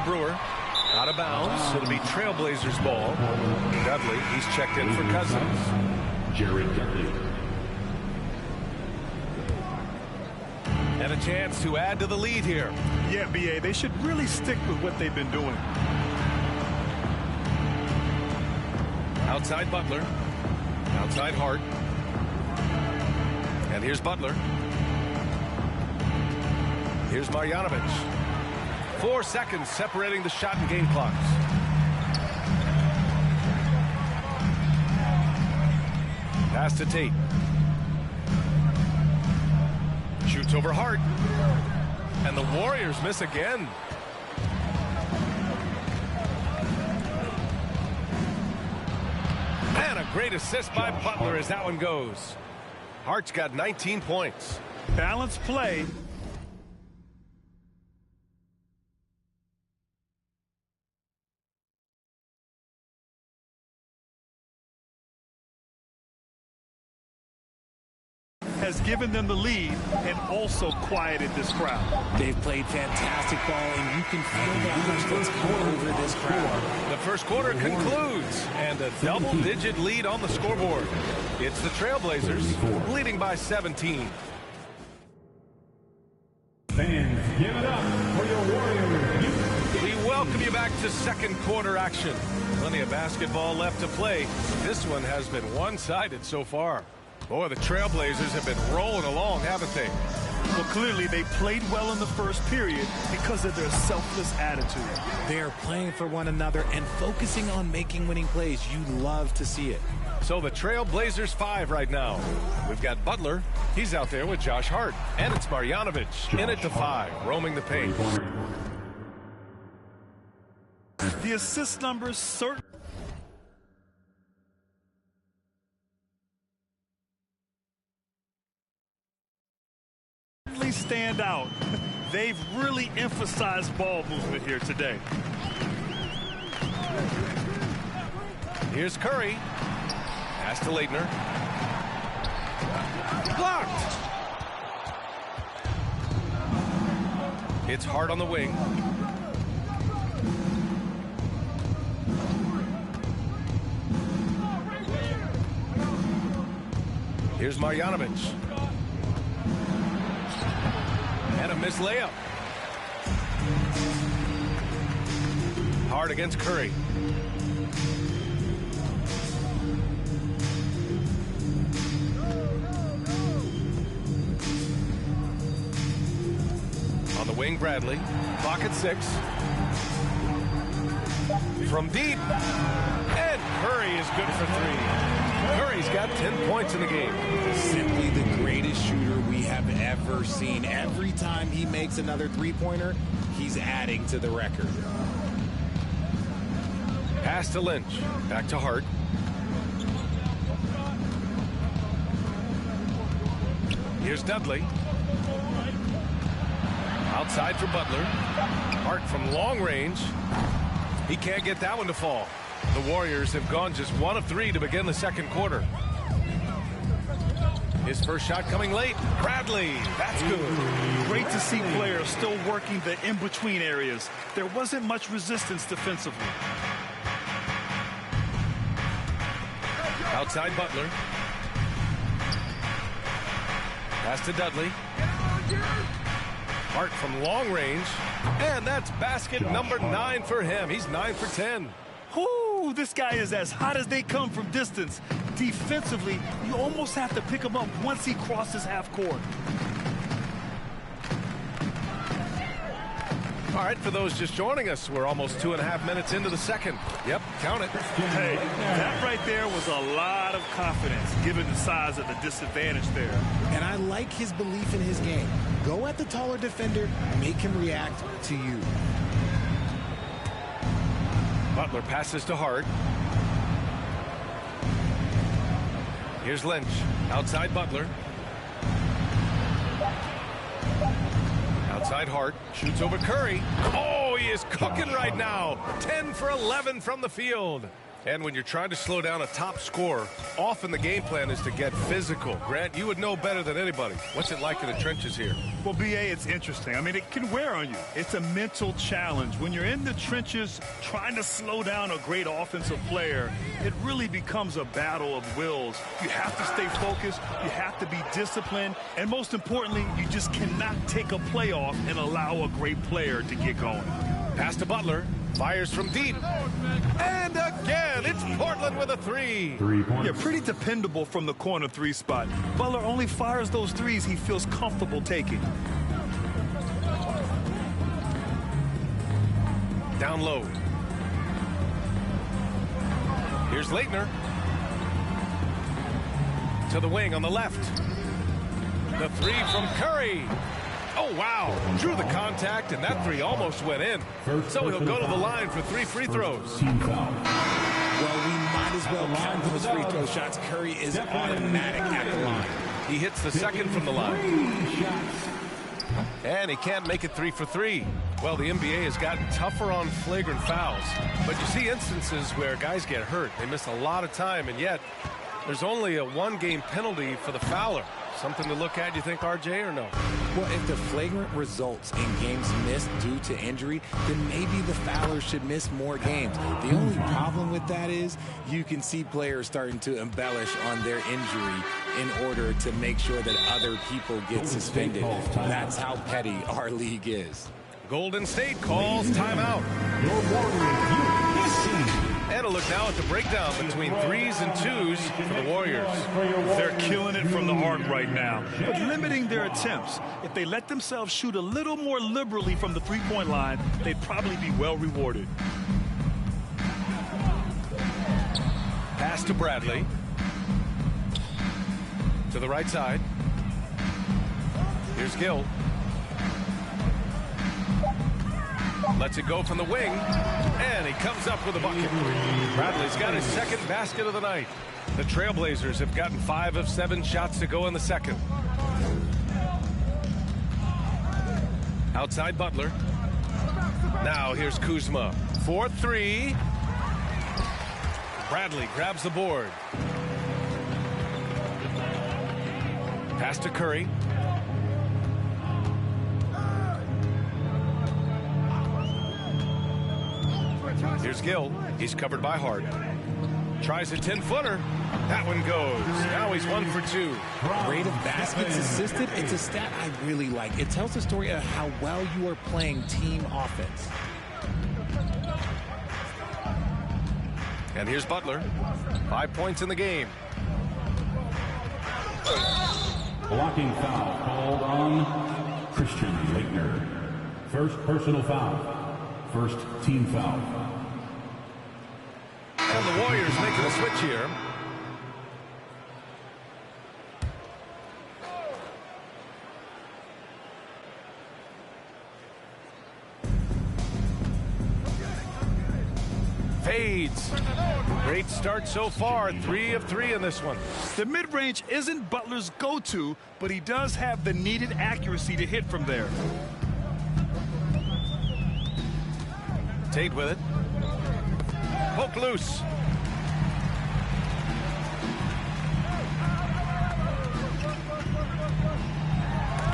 to Brewer. Out of bounds. It'll be Trailblazers ball. Dudley, he's checked in for Cousins. Jared Dudley. And a chance to add to the lead here. Yeah, B.A., they should really stick with what they've been doing. Outside Butler. Outside Hart. And here's Butler. Here's Marjanovic. 4 seconds separating the shot and game clocks. Pass to Tate. Shoots over Hart. And the Warriors miss again. And a great assist by Butler as that one goes. Hart's got 19 points. Balanced play. Has given them the lead and also quieted this crowd. They've played fantastic ball, and you can feel the energy that's coming over this crowd. The first quarter concludes, and a double-digit lead on the scoreboard. It's the Trailblazers leading by 17. Fans, give it up for your Warriors. We welcome you back to second quarter action. Plenty of basketball left to play. This one has been one-sided so far. Boy, the Trailblazers have been rolling along, haven't they? Well, clearly they played well in the first period because of their selfless attitude. They are playing for one another and focusing on making winning plays. You love to see it. So the Trailblazers 5 right now. We've got Butler. He's out there with Josh Hart. And it's Marjanovic in at the 5, roaming the paint. The assist numbers certainly stand out. They've really emphasized ball movement here today. Here's Curry. Pass to Leitner. Blocked. It's Hart on the wing. Here's Marjanovic. And a missed layup. Hart against Curry. On the wing, Bradley. Clock at 6. From deep. And Curry is good for 3. Curry's got 10 points in the game. Simply the greatest shooter we have ever seen. Every time he makes another three-pointer, he's adding to the record. Pass to Lynch. Back to Hart. Here's Dudley. Outside for Butler. Hart from long range. He can't get that one to fall. The Warriors have gone just 1 of 3 to begin the second quarter. His first shot coming late. Bradley. That's good. Great to see players still working the in-between areas. There wasn't much resistance defensively. Outside Butler. Pass to Dudley. Hart from long range. And that's basket number 9 for him. He's 9 for 10. Whoo, this guy is as hot as they come from distance. Defensively, you almost have to pick him up once he crosses half court. All right, for those just joining us, we're almost 2.5 minutes into the second. Yep, count it. Hey, that right there was a lot of confidence, given the size of the disadvantage there. And I like his belief in his game. Go at the taller defender, make him react to you. Butler passes to Hart. Here's Lynch. Outside Butler. Outside Hart. Shoots over Curry. Oh, he is cooking right now. 10 for 11 from the field. And when you're trying to slow down a top scorer, often the game plan is to get physical. Grant, you would know better than anybody. What's it like in the trenches here? Well, B.A., it's interesting. I mean, it can wear on you. It's a mental challenge. When you're in the trenches trying to slow down a great offensive player, it really becomes a battle of wills. You have to stay focused. You have to be disciplined. And most importantly, you just cannot take a play off and allow a great player to get going. Pass to Butler. Fires from deep. And again, it's Portland with a 3. 3 points. Yeah, pretty dependable from the corner 3 spot. Butler only fires those threes he feels comfortable taking. Down low. Here's Leitner. To the wing on the left. The 3 from Curry. Oh, wow. Drew the contact, and that 3 almost went in. So he'll go to the line for 3 free throws. Team foul. Well, we might as well count those free throw shots. Curry is automatic at the line. He hits the second from the line. And he can't make it 3 for 3. Well, the NBA has gotten tougher on flagrant fouls. But you see instances where guys get hurt. They miss a lot of time, and yet there's only a 1-game penalty for the fouler. Something to look at, you think, RJ, or no? Well, if the flagrant results in games missed due to injury, then maybe the fouler should miss more games. The only problem with that is you can see players starting to embellish on their injury in order to make sure that other people get suspended. That's how petty our league is. Golden State calls timeout. Your Warriors, you And a look now at the breakdown between 3s and 2s for the Warriors. They're killing it from the arc right now, but limiting their attempts. If they let themselves shoot a little more liberally from the three-point line, they'd probably be well rewarded. Pass to Bradley. To the right side. Here's Gill. Lets it go from the wing, and he comes up with a bucket. Bradley's got his second basket of the night. The Trailblazers have gotten 5 of 7 shots to go in the second. Outside Butler. Now here's Kuzma. 4-3. Bradley grabs the board. Pass to Curry. Here's Gill. He's covered by Hart. Tries a 10-footer. That one goes. Now he's 1 for 2. Rate of baskets assisted, it's a stat I really like. It tells the story of how well you are playing team offense. And here's Butler. 5 points in the game. Blocking foul called on Christian Leitner. First personal foul. First team foul. And the Warriors making a switch here. Fades. Great start so far. 3 of 3 in this one. The mid-range isn't Butler's go-to, but he does have the needed accuracy to hit from there. Tate with it. Poke loose.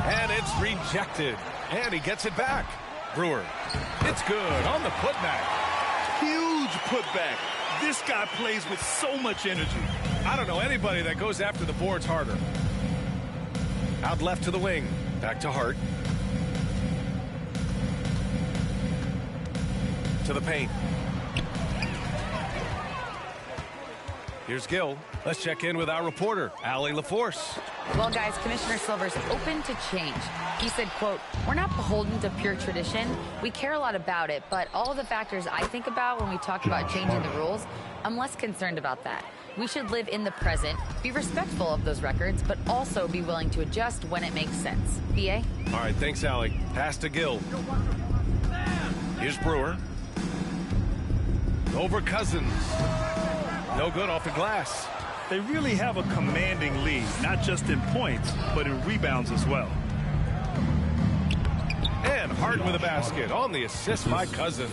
And it's rejected. And he gets it back. Brewer. It's good on the putback. Huge putback. This guy plays with so much energy. I don't know anybody that goes after the boards harder. Out left to the wing. Back to Hart. To the paint. Here's Gill. Let's check in with our reporter, Allie LaForce. Well, guys, Commissioner Silver's open to change. He said, quote, "We're not beholden to pure tradition. We care a lot about it, but all of the factors I think about when we talk about changing the rules, I'm less concerned about that. We should live in the present, be respectful of those records, but also be willing to adjust when it makes sense." B.A.? All right, thanks, Allie. Pass to Gill. Here's Brewer. Over Cousins. No good off the glass. They really have a commanding lead, not just in points, but in rebounds as well. And Hart with a basket on the assist by Cousins.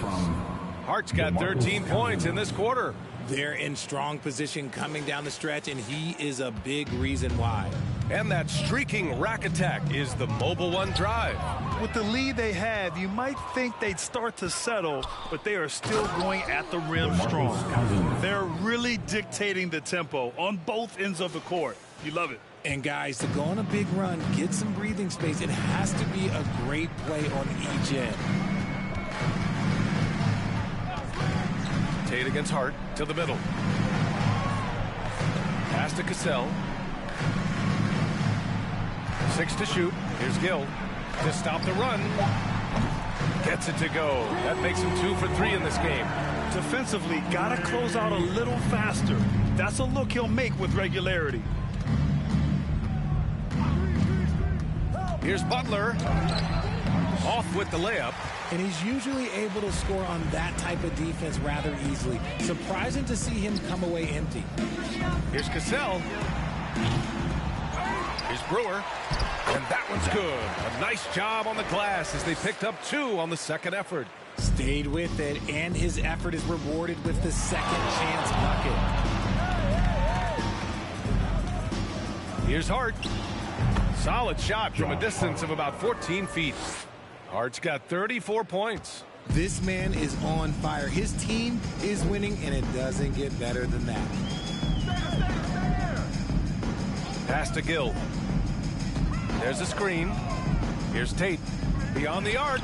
Hart's got 13 points in this quarter. They're in strong position coming down the stretch, and he is a big reason why. And that streaking rack attack is the Mobil 1 drive. With the lead they have, you might think they'd start to settle, but they are still going at the rim strong. They're really dictating the tempo on both ends of the court. You love it. And guys, to go on a big run, get some breathing space, it has to be a great play on each end. Tate against Hart to the middle. Pass to Cassell. 6 to shoot. Here's Gill to stop the run. Gets it to go. That makes him 2 for 3 in this game. Defensively, got to close out a little faster. That's a look he'll make with regularity. Here's Butler. Off with the layup. And he's usually able to score on that type of defense rather easily. Surprising to see him come away empty. Here's Cassell. Here's Brewer. And that one's good. A nice job on the glass as they picked up 2 on the second effort. Stayed with it, and his effort is rewarded with the second chance bucket. Here's Hart. Solid shot from a distance of about 14 feet. Hart's got 34 points. This man is on fire. His team is winning, and it doesn't get better than that. Pass to Gill. There's a screen. Here's Tate. Beyond the arc.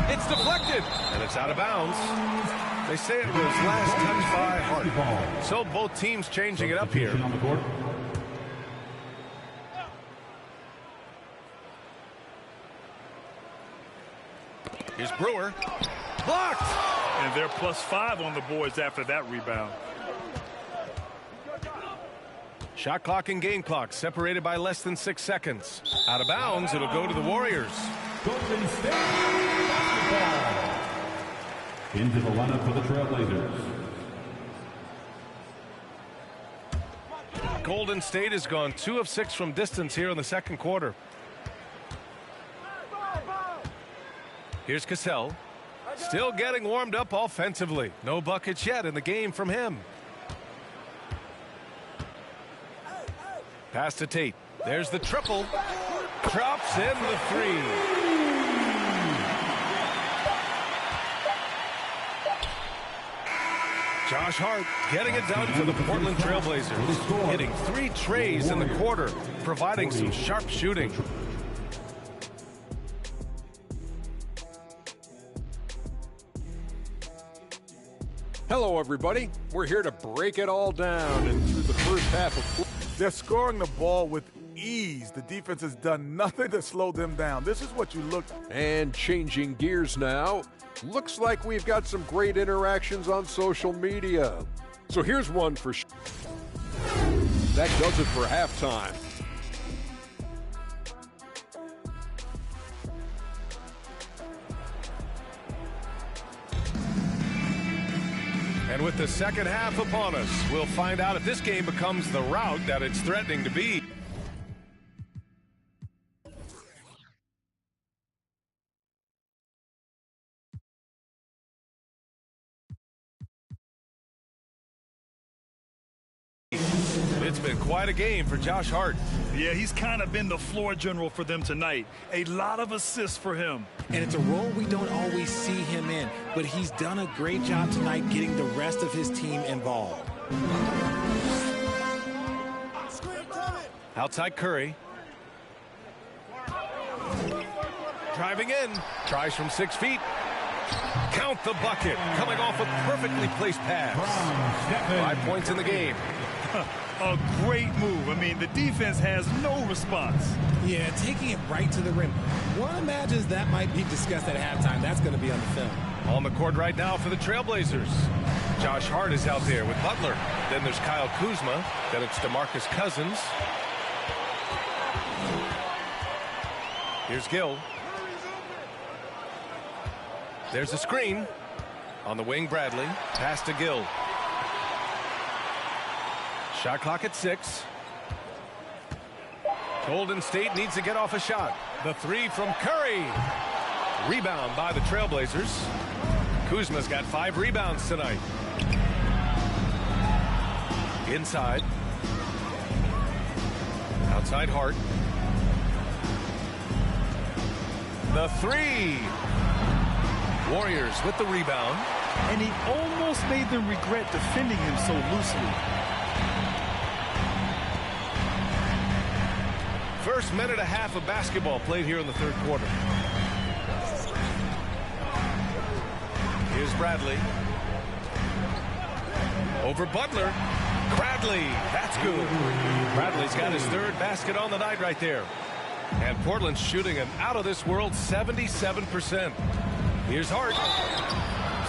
It's deflected, and it's out of bounds. They say it was last touched by Hart. So both teams changing it up here. Here's Brewer. Blocked! And they're +5 on the boards after that rebound. Shot clock and game clock separated by less than 6 seconds. Out of bounds, it'll go to the Warriors. Golden State basketball. Into the lineup for the Trailblazers. Golden State has gone 2 of 6 from distance here in the second quarter. Here's Cassell. Still getting warmed up offensively. No buckets yet in the game from him. Pass to Tate. There's the triple. Drops in the 3. Josh Hart getting it done for the Portland Trailblazers. Hitting 3 trays in the quarter, providing some sharp shooting. Hello, everybody. We're here to break it all down. And through the first half of... They're scoring the ball with ease. The defense has done nothing to slow them down. This is what you look... And changing gears now, looks like we've got some great interactions on social media. So here's one for... That does it for halftime. And with the second half upon us, we'll find out if this game becomes the rout that it's threatening to be. It's been quite a game for Josh Hart. Yeah, he's kind of been the floor general for them tonight. A lot of assists for him. And it's a role we don't always see him in, but he's done a great job tonight getting the rest of his team involved. Outside Curry. Driving in. Tries from 6 feet. Count the bucket. Coming off a perfectly placed pass. 5 points in the game. A great move. I mean, the defense has no response. Yeah, taking it right to the rim. One imagines that might be discussed at halftime. That's going to be on the film. On the court right now for the Trailblazers. Josh Hart is out there with Butler. Then there's Kyle Kuzma. Then it's DeMarcus Cousins. Here's Gill. There's a screen. On the wing, Bradley. Pass to Gill. Shot clock at 6. Golden State needs to get off a shot. The 3 from Curry. Rebound by the Trailblazers. Kuzma's got 5 rebounds tonight. Inside. Outside Hart. The three. Warriors with the rebound. And he almost made them regret defending him so loosely. First minute and a half of basketball played here in the third quarter. Here's Bradley. Over Butler. Bradley, that's good. Bradley's got his third basket on the night right there. And Portland's shooting an out-of-this-world 77%. Here's Hart.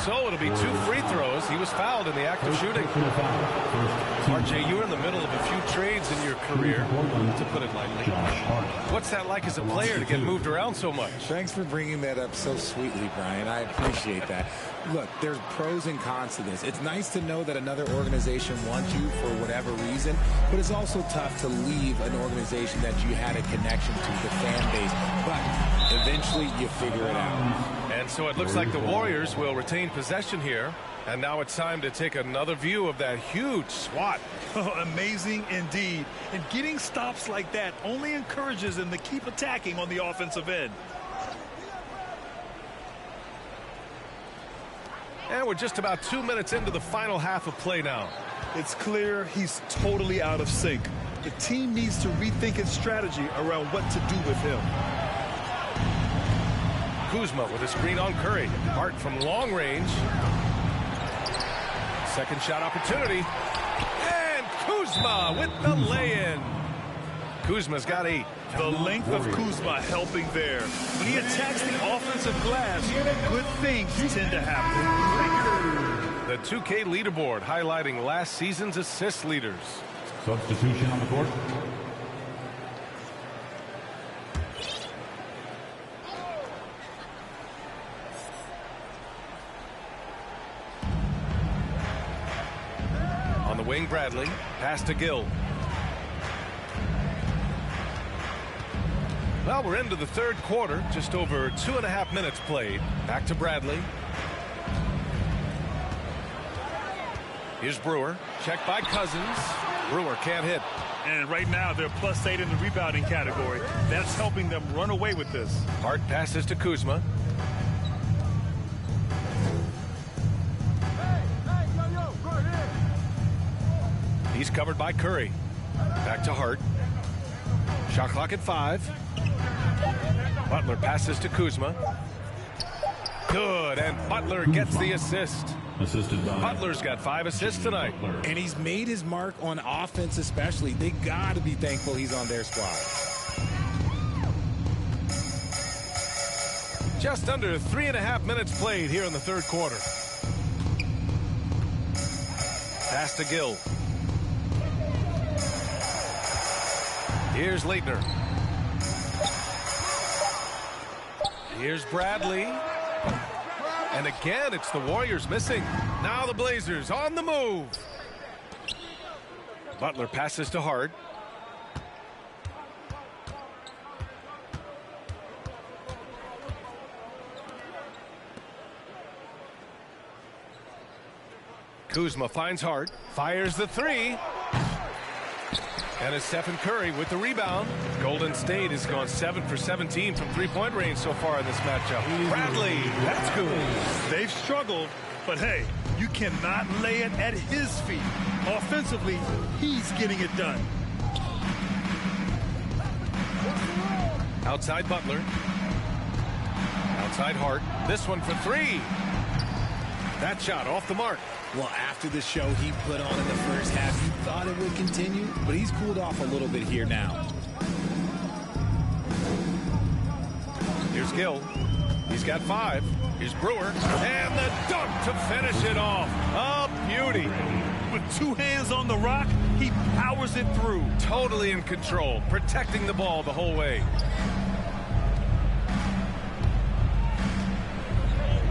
So it'll be 2 free throws. He was fouled in the act of shooting. RJ, you were in the middle of a few trades in your career, to put it lightly. What's that like as a player to get moved around so much? Thanks for bringing that up so sweetly, Brian. I appreciate that. Look, there's pros and cons to this. It's nice to know that another organization wants you for whatever reason, but it's also tough to leave an organization that you had a connection to, the fan base. But eventually you figure it out. And so it looks like the Warriors will retain possession here. And now it's time to take another view of that huge swat. Oh, amazing indeed. And getting stops like that only encourages them to keep attacking on the offensive end. And we're just about 2 minutes into the final half of play now. It's clear he's totally out of sync. The team needs to rethink its strategy around what to do with him. Kuzma with a screen on Curry. Hart from long range. Second shot opportunity. And Kuzma with the lay-in. Kuzma's got 8. The length of Kuzma helping there. When he attacks the offensive glass, good things tend to happen. The 2K leaderboard highlighting last season's assist leaders. Substitution on the court. On the wing, Bradley. Pass to Gill. Well, we're into the third quarter. Just over 2.5 minutes played. Back to Bradley. Here's Brewer. Checked by Cousins. Brewer can't hit. And right now they're +8 in the rebounding category. That's helping them run away with this. Hart passes to Kuzma. He's covered by Curry. Back to Hart. Shot clock at 5. Butler passes to Kuzma. Good, and Butler gets the assist. Assisted by Butler's got 5 assists tonight. And he's made his mark on offense especially. They got to be thankful he's on their squad. Just under 3.5 minutes played here in the third quarter. Pass to Gill. Here's Leitner. Here's Bradley. And again, it's the Warriors missing. Now the Blazers on the move. Butler passes to Hart. Kuzma finds Hart. Fires the 3. And it's Stephen Curry with the rebound. Golden State has gone 7 for 17 from three-point range so far in this matchup. Bradley, that's good. They've struggled, but hey, you cannot lay it at his feet. Offensively, he's getting it done. Outside Butler. Outside Hart. This one for 3. That shot off the mark. Well, after the show he put on in the first half, you thought it would continue, but he's cooled off a little bit here now. Here's Gill. He's got 5. Here's Brewer. And the dunk to finish it off. A beauty. With 2 hands on the rock, he powers it through. Totally in control, protecting the ball the whole way.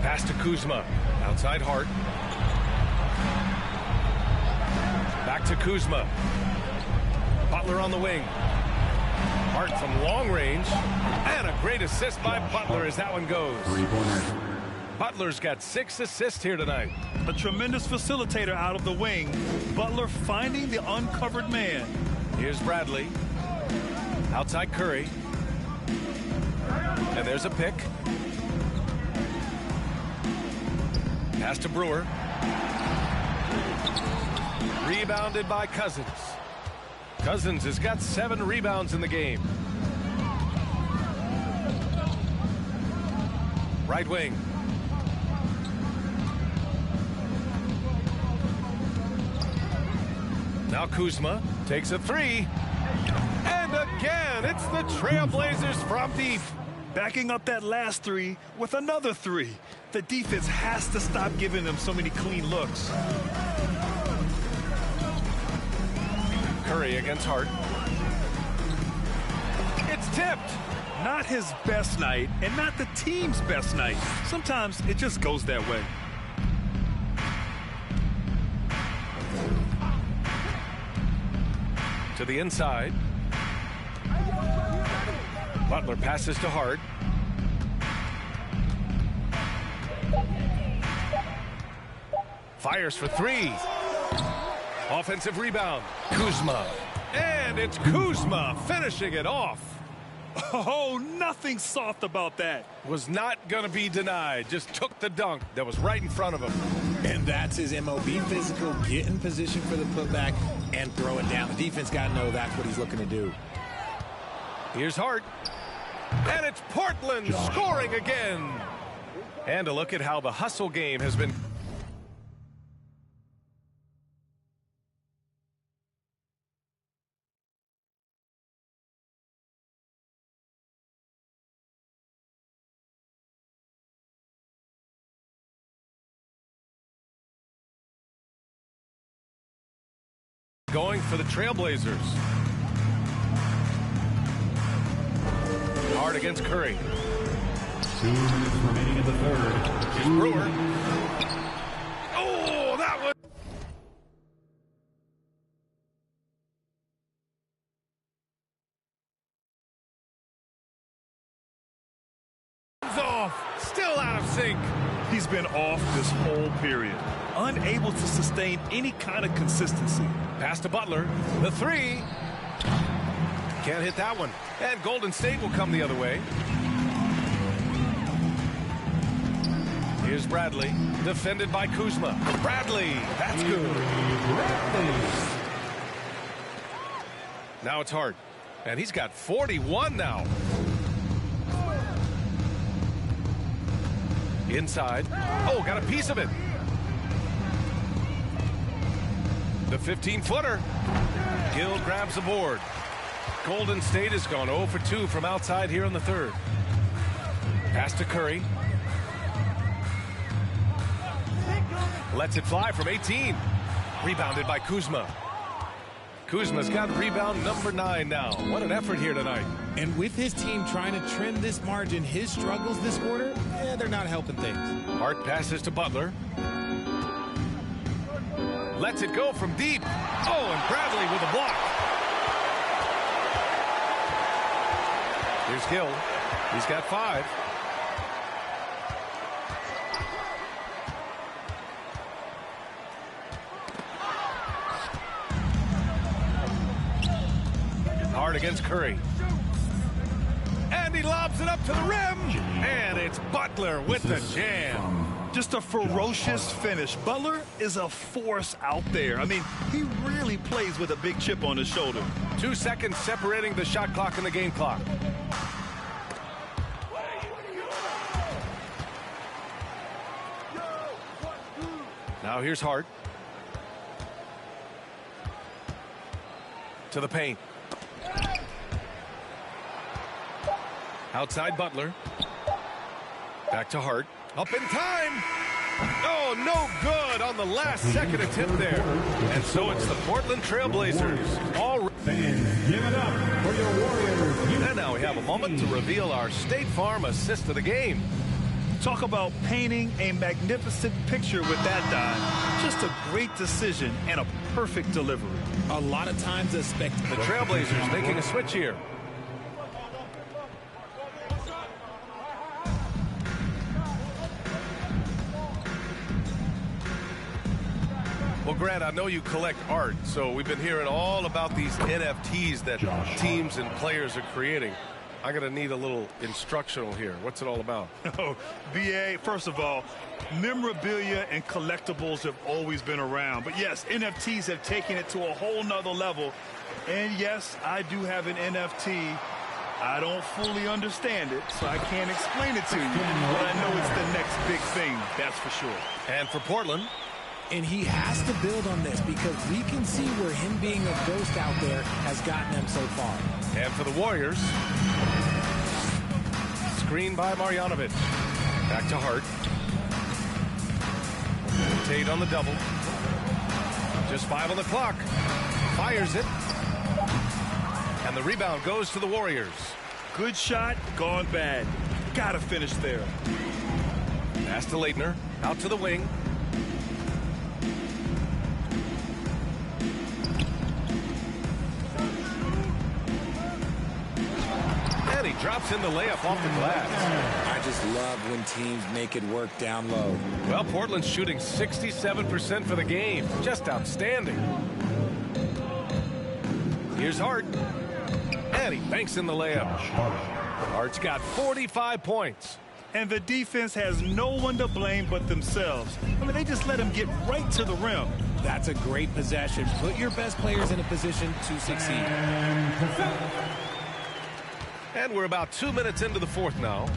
Pass to Kuzma. Outside Hart. Back to Kuzma. Butler on the wing. Hart from long range. And a great assist by Butler as that one goes. 3-pointer. Butler's got 6 assists here tonight. A tremendous facilitator out of the wing. Butler finding the uncovered man. Here's Bradley. Outside Curry. And there's a pick. Pass to Brewer. Rebounded by Cousins. Cousins has got 7 rebounds in the game. Right wing. Now Kuzma takes a 3. And again, it's the Trailblazers from deep. Backing up that last 3 with another 3. The defense has to stop giving them so many clean looks. Curry against Hart. It's tipped. Not his best night and not the team's best night. Sometimes it just goes that way. To the inside. Butler passes to Hart. Fires for 3. Offensive rebound. Kuzma. And it's Kuzma finishing it off. Oh, nothing soft about that. Was not going to be denied. Just took the dunk that was right in front of him. And that's his MO. Be physical, get in position for the putback, and throw it down. The defense got to know that's what he's looking to do. Here's Hart. And it's Portland scoring again. And a look at how the hustle game has been. Going for the Trailblazers. Hard against Curry. 2 minutes remaining in the third. Here's Brewer. Oh, that was off. Still out of sync. He's been off this whole period. Unable to sustain any kind of consistency. Pass to Butler. The 3. Can't hit that one. And Golden State will come the other way. Here's Bradley. Defended by Kuzma. Bradley. That's good. Now it's Hart. And he's got 41 now. Inside. Oh, got a piece of it. The 15-footer. Gill grabs the board. Golden State has gone 0 for 2 from outside here in the third. Pass to Curry. Lets it fly from 18. Rebounded by Kuzma. Kuzma's got rebound number 9 now. What an effort here tonight. And with his team trying to trim this margin, his struggles this quarter, they're not helping things. Hart passes to Butler. Lets it go from deep. Oh, and Bradley with a block. Here's Gill. He's got 5. Hard against Curry. And he lobs it up to the rim. And it's Butler with the jam. Just a ferocious finish. Butler is a force out there. I mean, he really plays with a big chip on his shoulder. 2 seconds separating the shot clock and the game clock. Now here's Hart. To the paint. Outside Butler. Back to Hart. Up in time. Oh, no good on the last second attempt there. And so it's the Portland Trailblazers. All Fans, give it up for your Warriors. and now we have a moment to reveal our State Farm assist of the game. Talk about painting a magnificent picture with that dive. Just a great decision and a perfect delivery. A lot of times The Trailblazers making a switch here. Grant, I know you collect art, so we've been hearing all about these NFTs that teams and players are creating. I'm going to need a little instructional here. What's it all about? Oh, BA, first of all, memorabilia and collectibles have always been around. But yes, NFTs have taken it to a whole nother level. And yes, I do have an NFT. I don't fully understand it, so I can't explain it to you. But I know it's the next big thing, that's for sure. And for Portland. And he has to build on this because we can see where him being a ghost out there has gotten them so far. And for the Warriors, screen by Marjanovic. Back to Hart. Tate on the double. Just 5 on the clock. Fires it. And the rebound goes to the Warriors. Good shot, gone bad. Gotta finish there. Pass to Leitner. Out to the wing. And he drops in the layup off the glass. I just love when teams make it work down low. Well, Portland's shooting 67% for the game. Just outstanding. Here's Hart. And he banks in the layup. Hart's got 45 points. And the defense has no one to blame but themselves. I mean, they just let him get right to the rim. That's a great possession. Put your best players in a position to succeed. And we're about 2 minutes into the fourth now.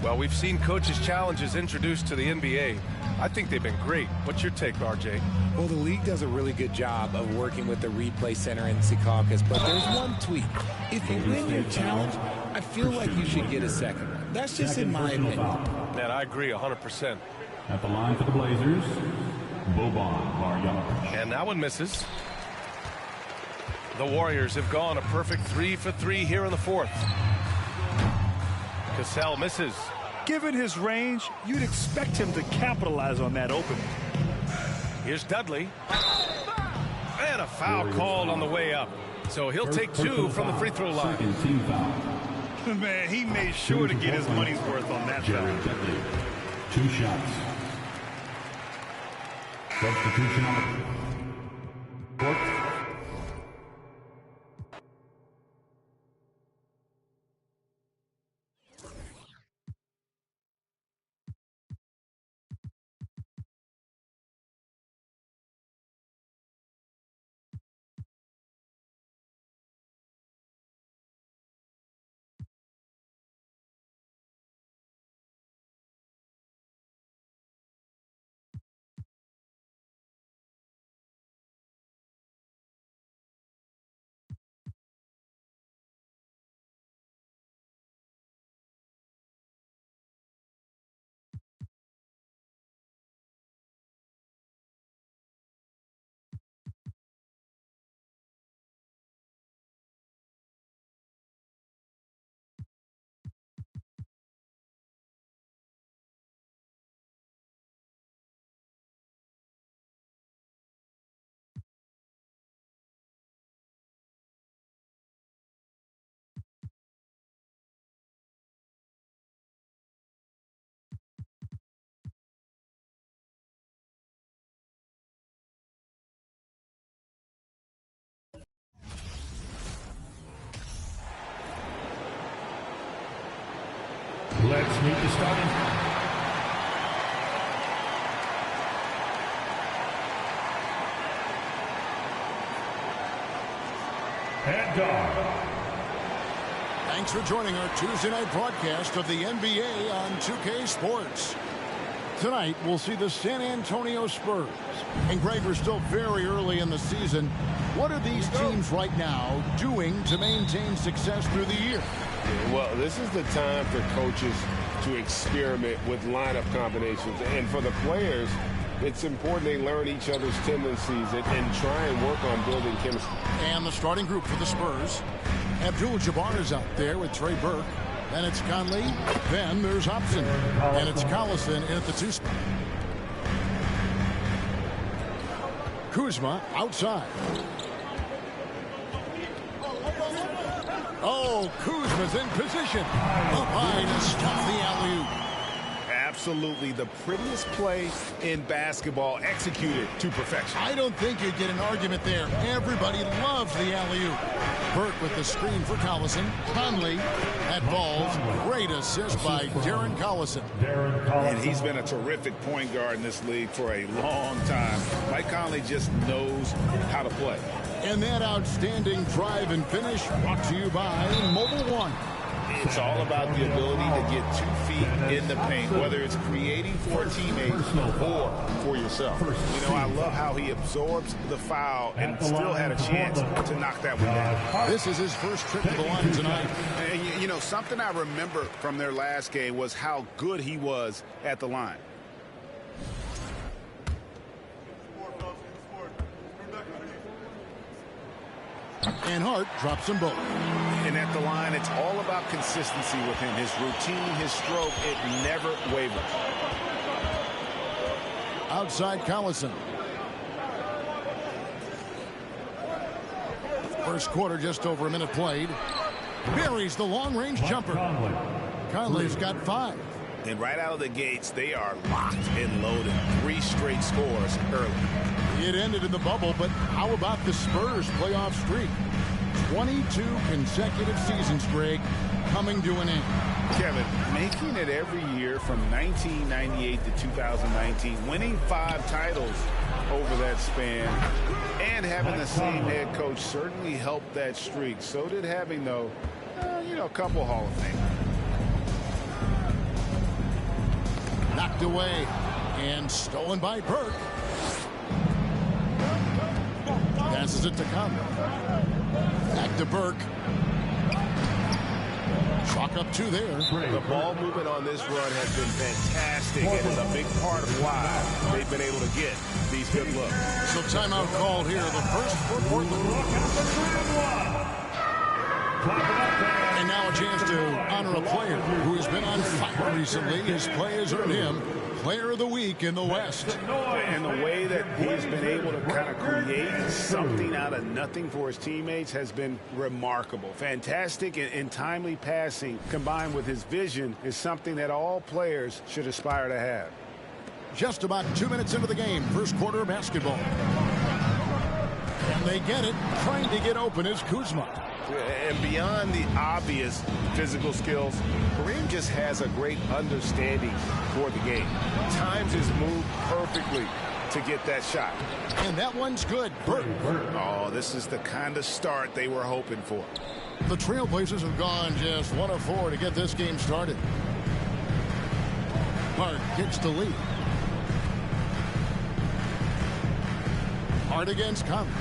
Well, we've seen coaches' challenges introduced to the NBA. I think they've been great. What's your take, RJ? Well, the league does a really good job of working with the replay center in Secaucus, but there's one tweak. If you win your challenge, I feel like you should get a second one. That's just in my opinion. Man, I agree 100%. At the line for the Blazers, Boban Marjanovic. And that one misses. The Warriors have gone a perfect 3 for 3 here in the fourth. Cassell misses. Given his range, you'd expect him to capitalize on that opening. Here's Dudley. And a foul called on the way up. So he'll take 2 from the free throw line. Second team foul. Man, he made sure to get his money's worth on that foul. Jared Dudley, 2 shots. Substitution on the court. Let's meet the starting. Head guard. Thanks for joining our Tuesday night broadcast of the NBA on 2K Sports. Tonight, we'll see the San Antonio Spurs. And Greg, we're still very early in the season. What are these teams right now doing to maintain success through the year? Well, this is the time for coaches to experiment with lineup combinations. And for the players, it's important they learn each other's tendencies and try and work on building chemistry. And the starting group for the Spurs. Abdul-Jabbar is out there with Trey Burke. Then it's Conley. Then there's Hobson. And it's Collison in at the 2 spot. Kuzma outside. Oh, Kuzma's in position. Up high to stop the alley-oop. absolutely the prettiest play in basketball, executed to perfection. I don't think you'd get an argument there. Everybody loves the alley-oop. Burke with the screen for Collison. Conley at balls. Great assist by Darren Collison. And he's been a terrific point guard in this league for a long time. Mike Conley just knows how to play. And that outstanding drive and finish brought to you by Mobile One. It's all about the ability to get 2 feet in the paint, whether it's creating for a teammate or for yourself. You know, I love how he absorbs the foul and still had a chance to knock that one down. This is his first trip to the line tonight. And, you know, something I remember from their last game was how good he was at the line. And Hart drops them both. And at the line, it's all about consistency with him. His routine, his stroke, it never wavers. Outside Collison. First quarter, just over a minute played. Buries the long-range jumper. Conley's got 5. And right out of the gates, they are locked and loaded. 3 straight scores early. It ended in the bubble, but how about the Spurs playoff streak? 22 consecutive seasons, Greg, coming to an end. Kevin, making it every year from 1998 to 2019, winning 5 titles over that span, and having the same head coach certainly helped that streak. So did having, though, a couple Hall of Fame. Knocked away and stolen by Burke. Passes it to Conley. Back to Burke. Chalk up 2 there. The ball movement on this run has been fantastic and is a big part of why they've been able to get these good looks. So timeout called here. The first for Portland. And now a chance to honor a player who has been on fire recently. His play has earned him Player of the Week in the West. And the way that he's been able to kind of create something out of nothing for his teammates has been remarkable. Fantastic and timely passing combined with his vision is something that all players should aspire to have. Just about 2 minutes into the game, first quarter of basketball. And they get it. Trying to get open is Kuzma. And beyond the obvious physical skills, Kareem just has a great understanding for the game. Times his move perfectly to get that shot. And that one's good. Burke. Oh, this is the kind of start they were hoping for. The Trailblazers have gone just 1 of 4 to get this game started. Hart gets the lead. Hart against Conley.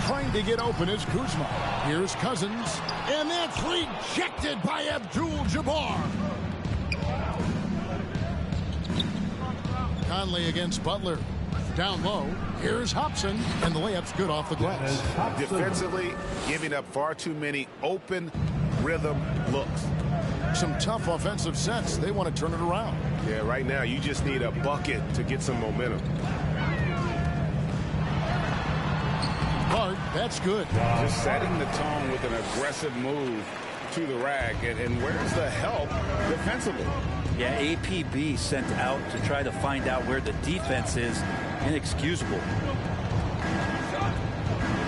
Trying to get open is Kuzma. Here's Cousins. And that's rejected by Abdul-Jabbar. Conley against Butler. Down low. Here's Hobson. And the layup's good off the glass. Defensively, giving up far too many open rhythm looks. Some tough offensive sets. They want to turn it around. Yeah, right now you just need a bucket to get some momentum. Hart, that's good. Just setting the tone with an aggressive move to the rack. And where's the help defensively? Yeah, APB sent out to try to find out where the defense is. Inexcusable.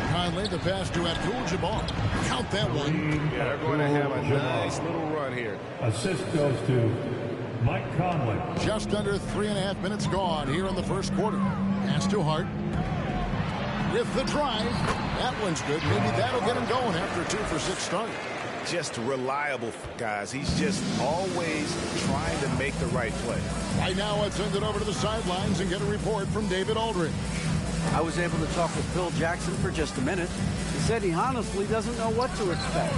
Conley, the pass to Abdul-Jabbar. Count that one. Yeah, they're going to have a nice little run here. Assist goes to Mike Conley. Just under 3.5 minutes gone here in the first quarter. Pass to Hart. With the drive. That one's good. Maybe that'll get him going after a 2 for 6 start. Just reliable, guys. He's just always trying to make the right play. Right now, let's send it over to the sidelines and get a report from David Aldridge. I was able to talk with Phil Jackson for just a minute. He said he honestly doesn't know what to expect.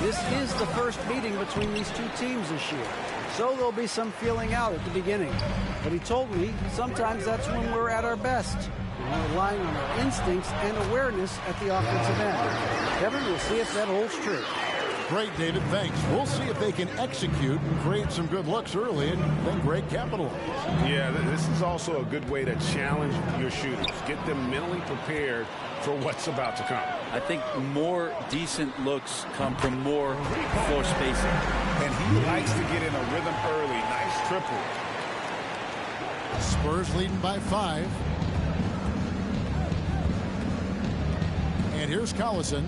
This is the first meeting between these 2 teams this year, so there'll be some feeling out at the beginning. But he told me sometimes that's when we're at our best. We're relying on our instincts and awareness at the offensive end. Kevin, we'll see if that holds true. Great, David. Thanks. We'll see if they can execute and create some good looks early and then Greg capitalize. Yeah, this is also a good way to challenge your shooters. Get them mentally prepared for what's about to come. I think more decent looks come from more floor spacing. And he likes to get in a rhythm early. Nice triple. Spurs leading by 5. And here's Collison.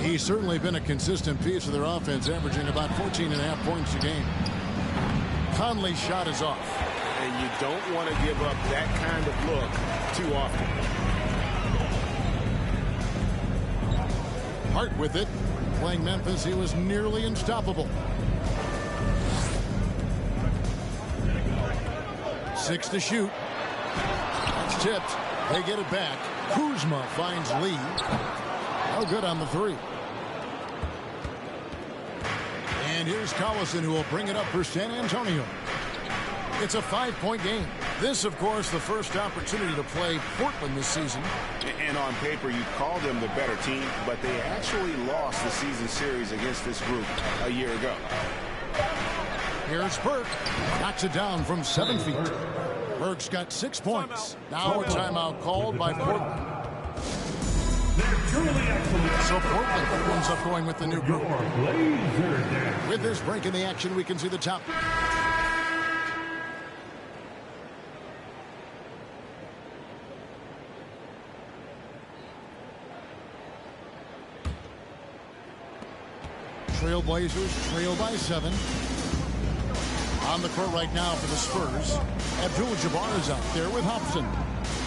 He's certainly been a consistent piece of their offense, averaging about 14.5 points a game. Conley's shot is off. And you don't want to give up that kind of look too often. Hart with it. Playing Memphis, he was nearly unstoppable. 6 to shoot. That's tipped. They get it back. Kuzma finds Lee. No good on the 3. And here's Collison, who will bring it up for San Antonio. It's a 5-point game. This, of course, the first opportunity to play Portland this season. And on paper, you call them the better team, but they actually lost the season series against this group a year ago. Here's Burke. Knocks it down from 7 feet. Burke's got 6 points. Now a timeout called by Portland. So Portland ends up going with the new group. With this break in the action, we can see the top. Trailblazers trail by 7. On the court right now for the Spurs. Abdul-Jabbar is out there with Hobson.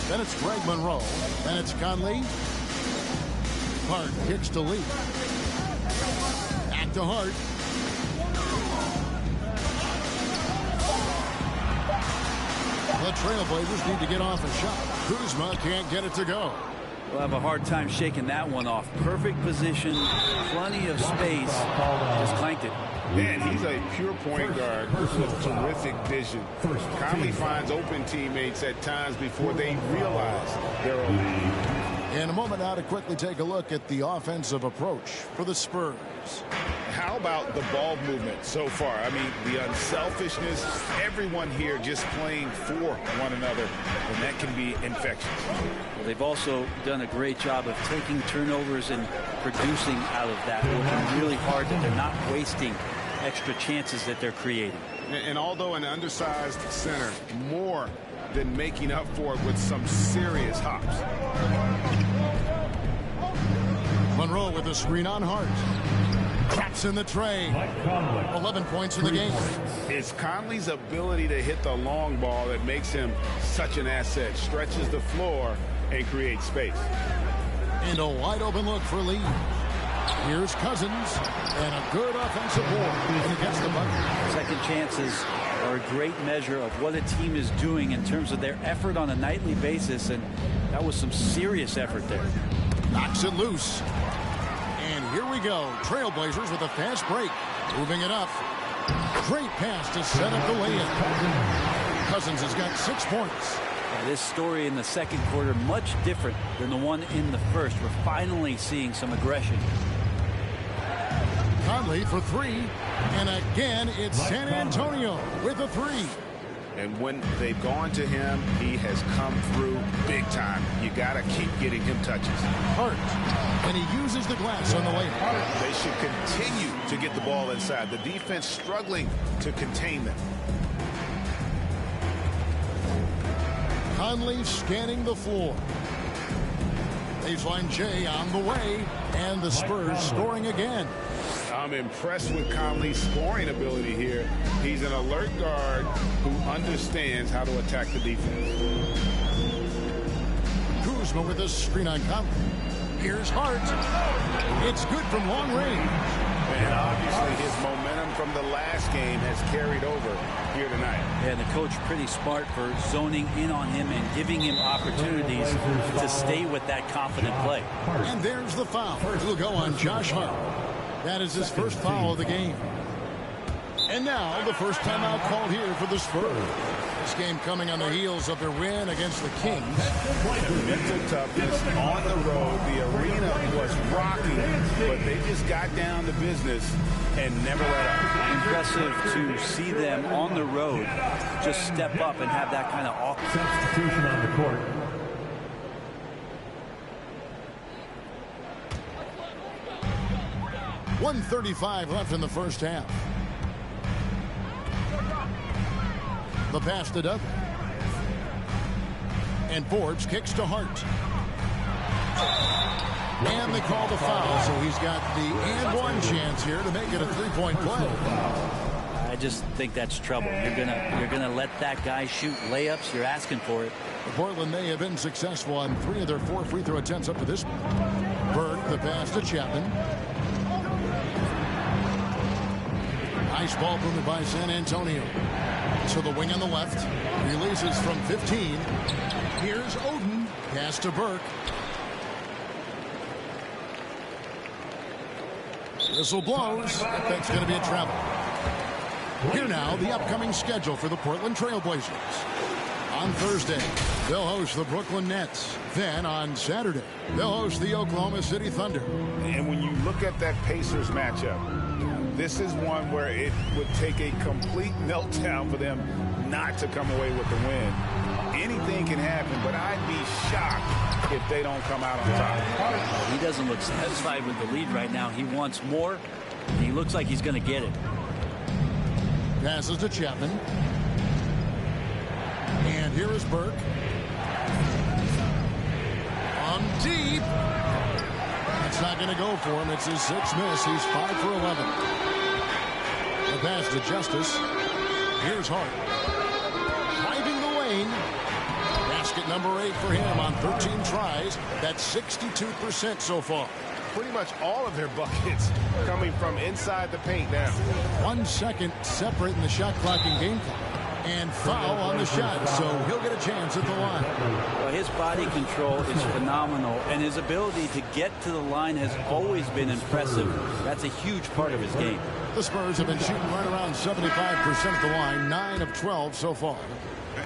Then it's Greg Monroe. Then it's Conley. Hart kicks to Lee. Back to Hart. The Trailblazers need to get off a shot. Kuzma can't get it to go. We'll have a hard time shaking that one off. Perfect position, plenty of space. Just clanked it. Man, he's a pure point guard with terrific vision. Conley finds open teammates at times before they realize they're open. In a moment now to quickly take a look at the offensive approach for the Spurs. How about the ball movement so far? I mean, the unselfishness, everyone here just playing for one another, and that can be infectious. Well, they've also done a great job of taking turnovers and producing out of that, working really hard that they're not wasting extra chances that they're creating. And although an undersized center, more than making up for it with some serious hops. Monroe with a screen on Hart. Traps in the tray. 11 points in the game. It's Conley's ability to hit the long ball that makes him such an asset. Stretches the floor and creates space. And a wide open look for Lee. Here's Cousins and a good offensive board. And he gets the bucket. Second chances are a great measure of what a team is doing in terms of their effort on a nightly basis, and that was some serious effort there. Knocks it loose. And here we go. Trailblazers with a fast break. Moving it up. Great pass to set up the layup. Cousins has got 6 points. Yeah, this story in the second quarter much different than the one in the first. We're finally seeing some aggression. Conley for 3. And again, it's San Antonio with a 3. And when they've gone to him, he has come through big time. You got to keep getting him touches. Hart. And he uses the glass on the layup. They should continue to get the ball inside. The defense struggling to contain them. Conley scanning the floor. Baseline J on the way. And the Spurs scoring again. I'm impressed with Conley's scoring ability here. He's an alert guard who understands how to attack the defense. Kuzma with a screen on Conley. Here's Hart. It's good from long range. And obviously his momentum from the last game has carried over here tonight. And the coach pretty smart for zoning in on him and giving him opportunities to stay with that confident play. And there's the foul. It'll go on Josh Hart. That is his first foul of the game. And now the first timeout called here for the Spurs. This game coming on the heels of their win against the Kings. Mental toughness on the road. The arena was rocky, but they just got down to business and never let up. Impressive to see them on the road just step up and have that kind of substitution on the court. .135 left in the first half. The pass to Dudley. And Forbes kicks to Hart. And they call the foul, so he's got the and one chance here to make it a three-point play. I just think that's trouble. You're gonna let that guy shoot layups. You're asking for it. Portland may have been successful on 3 of their 4 free throw attempts up to this point. Burke, the pass to Chapman. Nice ball movement by San Antonio. To the wing on the left. Releases from 15. Here's Oden. Pass to Burke. Whistle blows. That's going to be a travel. Here now, the upcoming schedule for the Portland Trailblazers. On Thursday, they'll host the Brooklyn Nets. Then on Saturday, they'll host the Oklahoma City Thunder. And when you look at that Pacers matchup, this is one where it would take a complete meltdown for them not to come away with the win. Anything can happen, but I'd be shocked if they don't come out on top. He doesn't look satisfied with the lead right now. He wants more, and he looks like he's going to get it. Passes to Chapman. And here is Burke. On deep. It's not going to go for him. It's his 6th miss. He's 5 for 11. The pass to Justice. Here's Hart. Driving the lane. Basket number 8 for him on 13 tries. That's 62% so far. Pretty much all of their buckets coming from inside the paint now. 1 second separate in the shot clock and game clock. And foul on the shot, so he'll get a chance at the line. Well, his body control is phenomenal, and his ability to get to the line has always been impressive. That's a huge part of his game. The Spurs have been shooting right around 75% at the line, 9 of 12 so far.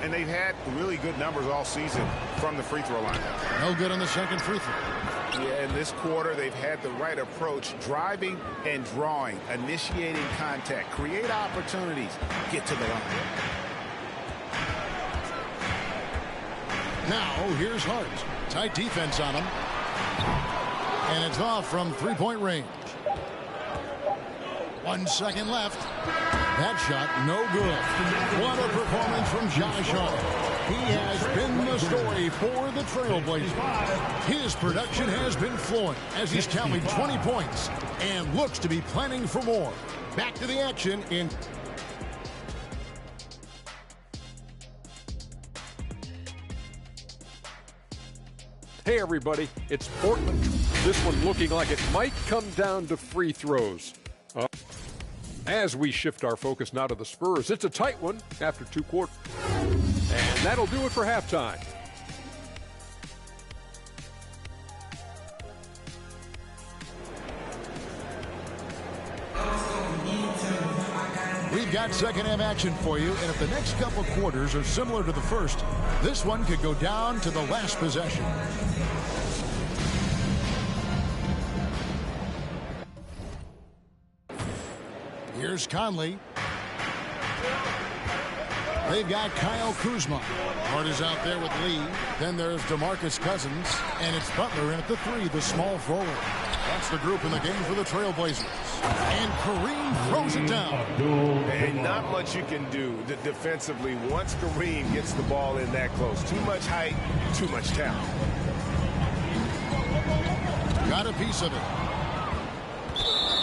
And they've had really good numbers all season from the free throw line. No good on the second free throw. Yeah, in this quarter, they've had the right approach, driving and drawing, initiating contact, create opportunities, get to the line. Now, here's Hart. Tight defense on him. And it's off from three-point range. 1 second left. That shot, no good. What a performance from Josh Hart. He has been the story for the Trailblazers. His production has been flowing as he's tallied 20 points and looks to be planning for more. Back to the action in... Hey everybody, it's Portland. This one looking like it might come down to free throws. As we shift our focus now to the Spurs, it's a tight one after 2 quarters. And that'll do it for halftime. We've got second half action for you, and if the next couple quarters are similar to the first, this one could go down to the last possession. Here's Conley. They've got Kyle Kuzma. Hart is out there with Lee. Then there's DeMarcus Cousins. And it's Butler in at the 3, the small forward. That's the group in the game for the Trailblazers. And Kareem throws it down. And not much you can do defensively once Kareem gets the ball in that close. Too much height, too much talent. Got a piece of it.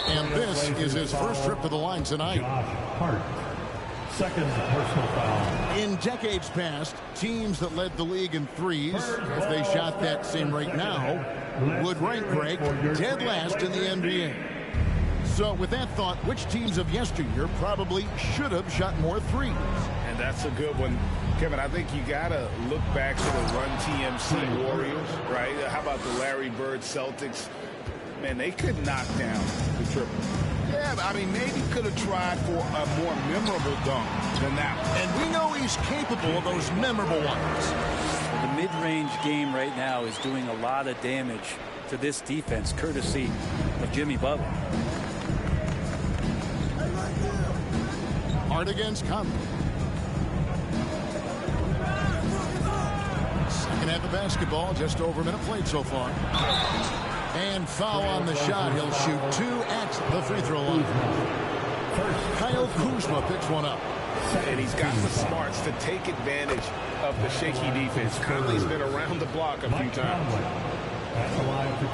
And this is his first trip to the line tonight. Hart. Second personal foul. In decades past, teams that led the league in threes, if they shot that same rate now, would rank Greg dead last in the NBA. So with that thought, which teams of yesteryear probably should have shot more threes? And that's a good one. Kevin, I think you got to look back to the Run TMC Warriors, right? How about the Larry Bird Celtics? Man, they could knock down the triple. Yeah, I mean, maybe could have tried for a more memorable dunk than that one. And we know he's capable of those memorable ones. The mid-range game right now is doing a lot of damage to this defense, courtesy of Jimmy Butler. Hart against Conley. Second half of basketball, just over a minute played so far. And foul on the shot. He'll shoot 2 at the free throw line. Kyle Kuzma picks one up. And he's got the smarts to take advantage of the shaky defense. Conley's been around the block a few times. At the line for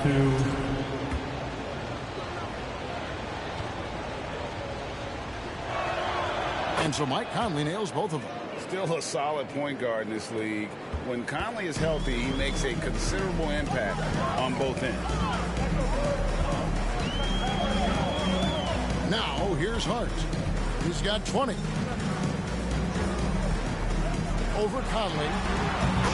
2. And so Mike Conley nails both of them. Still a solid point guard in this league. When Conley is healthy, he makes a considerable impact on both ends. Now, here's Hart. He's got 20. Over Conley.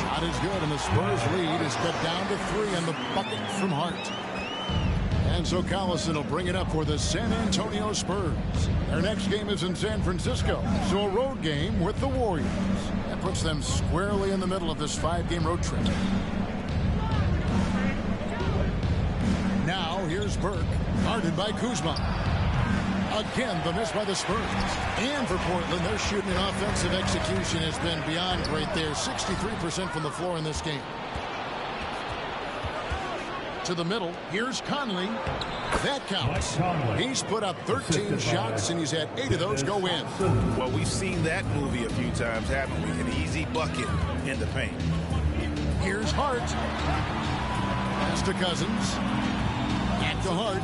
Shot is good, and the Spurs lead is cut down to 3 on the bucket from Hart. And so Collison will bring it up for the San Antonio Spurs. Their next game is in San Francisco, so a road game with the Warriors. That puts them squarely in the middle of this 5-game road trip. Now, here's Burke, guarded by Kuzma. Again, the miss by the Spurs. And for Portland, their shooting and offensive execution has been beyond great there. 63% from the floor in this game. To the middle, here's Conley. That counts. He's put up 13 shots, and he's had 8 of those go in. Well, we've seen that movie a few times, haven't we? An easy bucket in the paint. Here's Hart. Pass to Cousins. Back to Hart.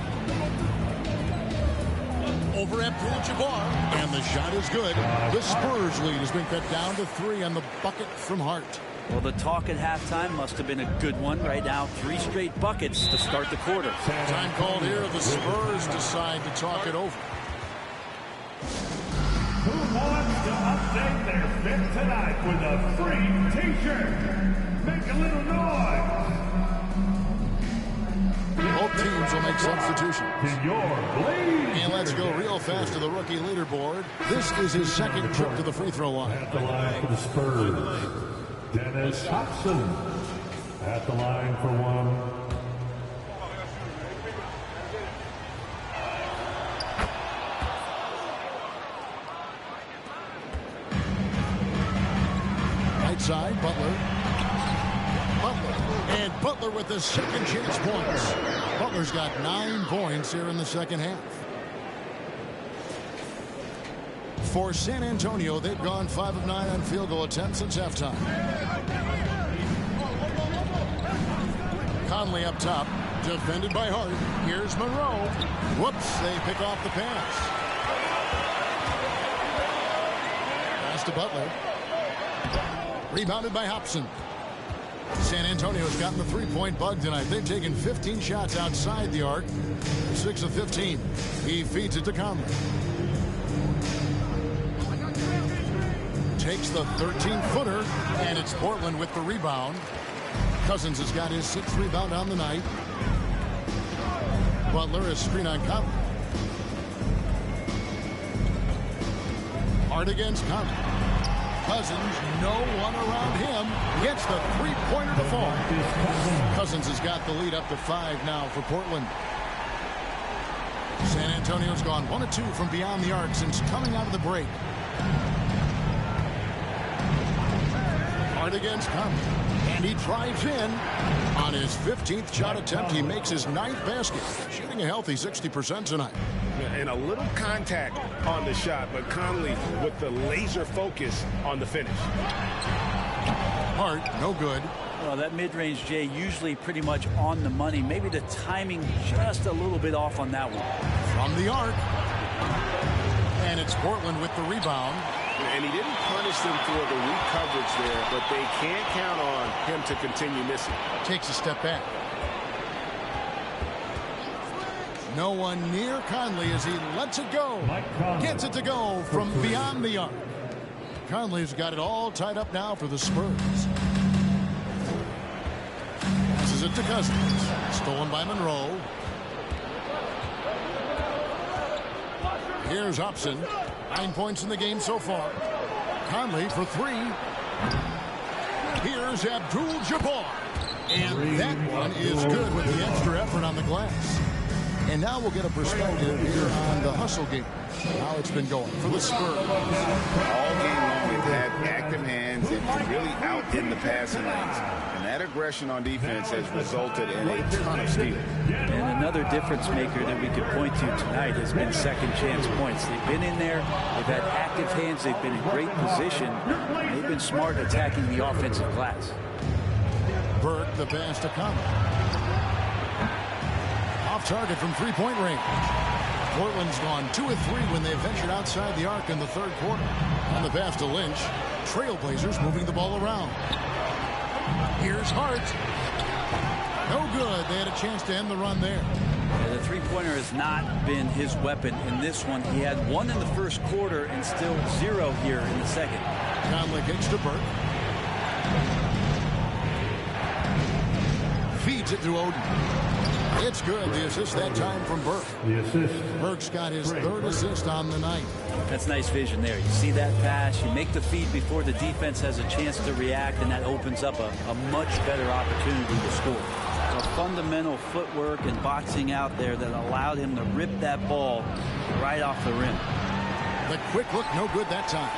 Over Abdul-Jabbar. And the shot is good. The Spurs lead has been cut down to 3 on the bucket from Hart. Well, the talk at halftime must have been a good one. Right now, 3 straight buckets to start the quarter. Time called here. The Spurs decide to talk it over. Who wants to update their fit tonight with a free T-shirt? Make a little noise. Both teams will make substitutions. And let's go real fast to the rookie leaderboard. This is his second trip to the free throw line. At the line for the Spurs, Dennis Hobson. At the line for 1. Right side, Butler. And Butler with the second chance points. Butler's got 9 points here in the second half. For San Antonio, they've gone 5 of 9 on field goal attempts since halftime. Conley up top, defended by Hart. Here's Monroe. Whoops, they pick off the pass. Pass to Butler. Rebounded by Hobson. San Antonio's gotten the 3-point bug tonight. They've taken 15 shots outside the arc. 6 of 15. He feeds it to Conley. Takes the 13-footer, and it's Portland with the rebound. Cousins has got his 6th rebound on the night. Butler is screen on Conley. Hart against Conley. Cousins, no one around him. Gets the 3-pointer to fall. Cousins has got the lead up to 5 now for Portland. San Antonio's gone 1 of 2 from beyond the arc since coming out of the break. Hart against Conley. And he drives in. On his 15th shot attempt, he makes his 9th basket. Shooting a healthy 60% tonight. And a little contact on the shot, but Conley with the laser focus on the finish. Hart, no good. Well, that mid-range, Jay, usually pretty much on the money. Maybe the timing just a little bit off on that one. From the arc. And it's Portland with the rebound. And he didn't punish them for the weak coverage there, but they can't count on him to continue missing. Takes a step back. No one near Conley as he lets it go. Gets it to go from beyond the arc. Conley's got it all tied up now for the Spurs. Passes it to Cousins. Stolen by Monroe. Here's Hobson. 9 points in the game so far. Conley for 3. Here's Abdul-Jabbar. And that one is good with the extra effort on the glass. And now we'll get a perspective here on the hustle game, how it's been going for the Spurs. All game long, they've had active hands and really out in the passing lanes. And that aggression on defense has resulted in a ton of steals. And another difference maker that we could point to tonight has been second chance points. They've been in there, they've had active hands, they've been in great position, and they've been smart attacking the offensive glass. Burke, the pass to Conley. Off target from three-point range. Portland's gone 2 of 3 when they ventured outside the arc in the third quarter. On the pass to Lynch. Trailblazers moving the ball around. Here's Hart. No good. They had a chance to end the run there. Yeah, the three-pointer has not been his weapon in this one. He had 1 in the first quarter and still 0 here in the second. Conley kicks to Burke. Feeds it to Oden. It's good. The assist that time from Burke. The assist. Burke's got his third assist on the night. That's nice vision there. You see that pass, you make the feed before the defense has a chance to react, and that opens up a much better opportunity to score. A fundamental footwork and boxing out there that allowed him to rip that ball right off the rim. The quick look, no good that time.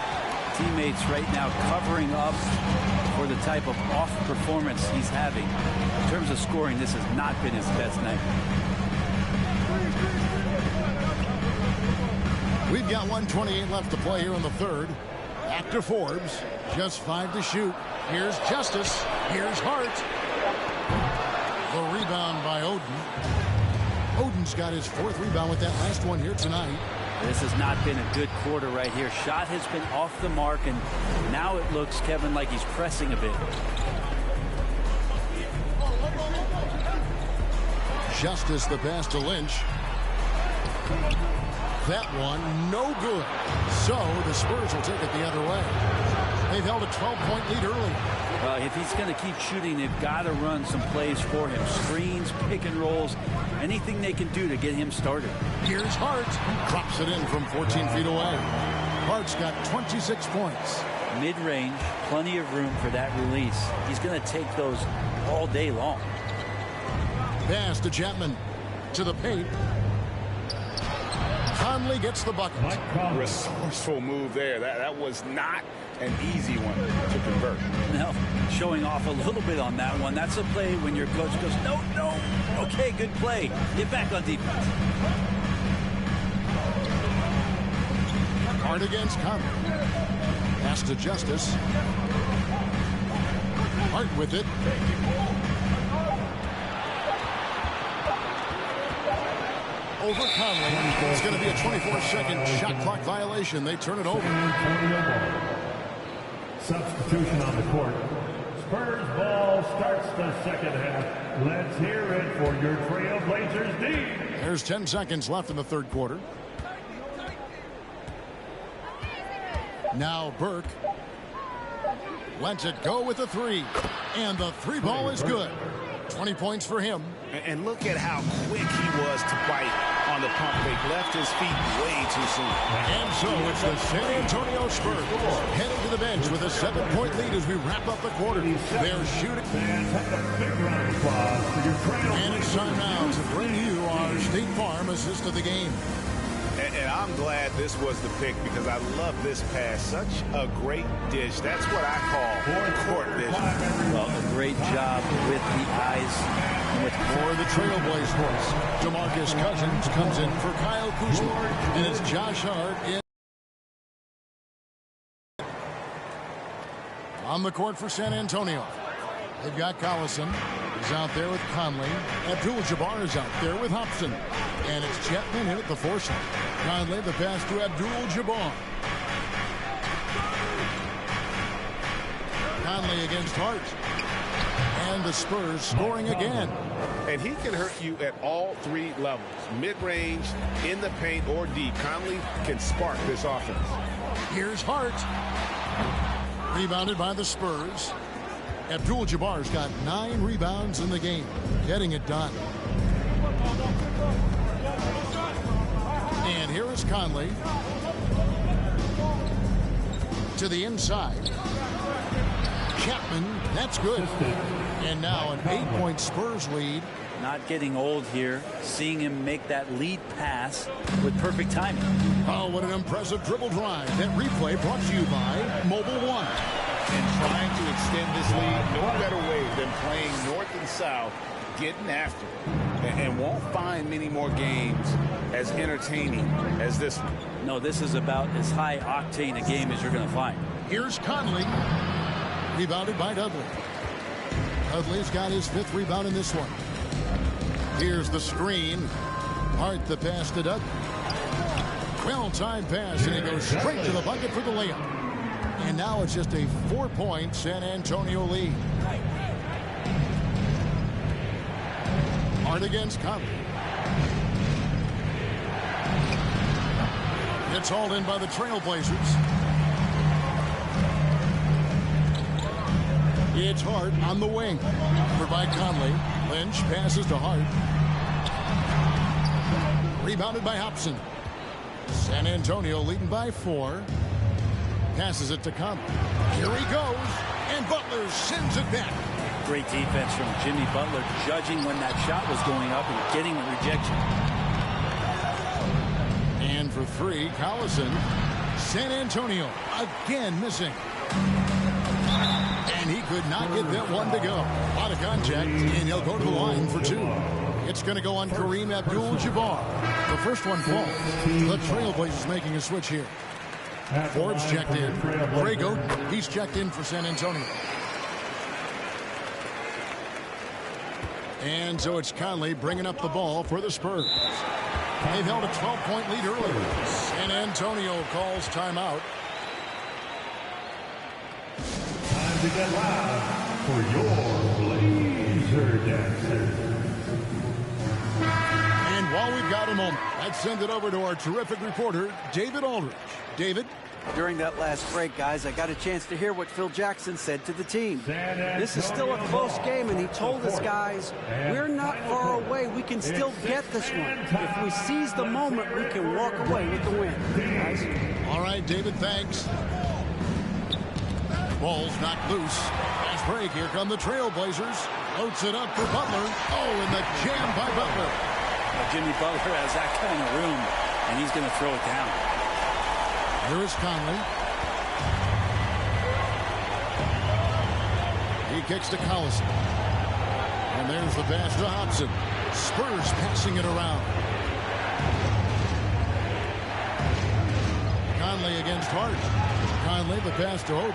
Teammates right now covering up for the type of off performance he's having. In terms of scoring, this has not been his best night. We've got 1:28 left to play here in the third. Back to Forbes. Just 5 to shoot. Here's Justice. Here's Hart. The rebound by Oden. Oden's got his 4th rebound with that last one here tonight. This has not been a good quarter right here. Shot has been off the mark, and now it looks, Kevin, like he's pressing a bit. Justice, the pass to Lynch. That one, no good. So the Spurs will take it the other way. They've held a 12-point lead early. Well, if he's going to keep shooting, they've got to run some plays for him. Screens, pick and rolls, anything they can do to get him started. Here's Hart. Drops it in from 14 feet away. Hart's got 26 points. Mid-range, plenty of room for that release. He's going to take those all day long. Pass to Chapman. To the paint. Conley gets the bucket. Resourceful move there. That was not an easy one to convert. No, showing off a little bit on that one. That's a play when your coach goes, no. Okay, good play. Get back on defense. Hard against Conley. Pass to Justice. Hart with it. Over Conley. It's going to be a 24-second shot clock violation. They turn it over. Substitution on the court. Spurs ball starts the second half. Let's hear it for your Trailblazers D. There's 10 seconds left in the third quarter. Now Burke lets it go with the 3. And the 3 ball is good. 20 points for him. And look at how quick he was to bite on the pump fake. Left his feet way too soon. And so it's the San Antonio Spurs heading to the bench with a 7-point lead as we wrap up the quarter. They're shooting. And it's time now to bring you our State Farm assist of the game. And I'm glad this was the pick because I love this pass. Such a great dish. That's what I call court vision. Well, a great job with the eyes. For the Trailblazers, DeMarcus Cousins comes in for Kyle Kuzma. And it's Josh Hart in. On the court for San Antonio. They've got Collison. He's out there with Conley. Abdul-Jabbar is out there with Hobson. And it's Chapman in at the force. Conley, the pass to Abdul-Jabbar. Conley against Hart. And the Spurs scoring again. And he can hurt you at all 3 levels. Mid-range, in the paint, or deep. Conley can spark this offense. Here's Hart. Rebounded by the Spurs. Abdul-Jabbar's got 9 rebounds in the game. Getting it done. And here is Conley. To the inside. Chapman, that's good. And now an 8-point Spurs lead. Not getting old here. Seeing him make that lead pass with perfect timing. Oh, what an impressive dribble drive. That replay brought to you by Mobile One. And trying to extend this lead, no better way than playing north and south, getting after it. And won't find many more games as entertaining as this one. No, this is about as high octane a game as you're going to find. Here's Conley. Rebounded by Dudley. Dudley's got his 5th rebound in this one. Here's the screen. Hart the pass to Dudley. Well-timed pass, and he goes straight to the bucket for the layup. And now it's just a 4-point San Antonio lead. Hart against Conley. It's hauled in by the Trailblazers. It's Hart on the wing. Over by Conley. Lynch passes to Hart. Rebounded by Hobson. San Antonio leading by 4. Passes it to Conley. Here he goes. And Butler sends it back. Great defense from Jimmy Butler, judging when that shot was going up and getting the rejection. And for 3, Collison. San Antonio again missing. And he could not get that one to go. A lot of contact, and he'll go to the line for 2. It's going to go on Kareem Abdul-Jabbar. The first one falls. The Trailblazers making a switch here. Forbes checked in. Greg Oden, he's checked in for San Antonio. And so it's Conley bringing up the ball for the Spurs. They've held a 12-point lead earlier. San Antonio calls timeout. Time to get loud for your Blazer Dancers. And while we've got a moment, let's send it over to our terrific reporter, David Aldridge. David? During that last break, guys, I got a chance to hear what Phil Jackson said to the team. This is still a close game, and he told us, guys, we're not far away. We can still get this one. If we seize the moment, we can walk away with the win. Guys? All right, David, thanks. Ball's knocked loose. Fast break. Here come the Trailblazers. Loads it up for Butler. Oh, and the jam by Butler. Jimmy Butler has that kind of room, and he's going to throw it down. Here is Conley. He kicks to Collison. And there's the pass to Hobson. Spurs passing it around. Conley against Hart. Conley, the pass to Oden.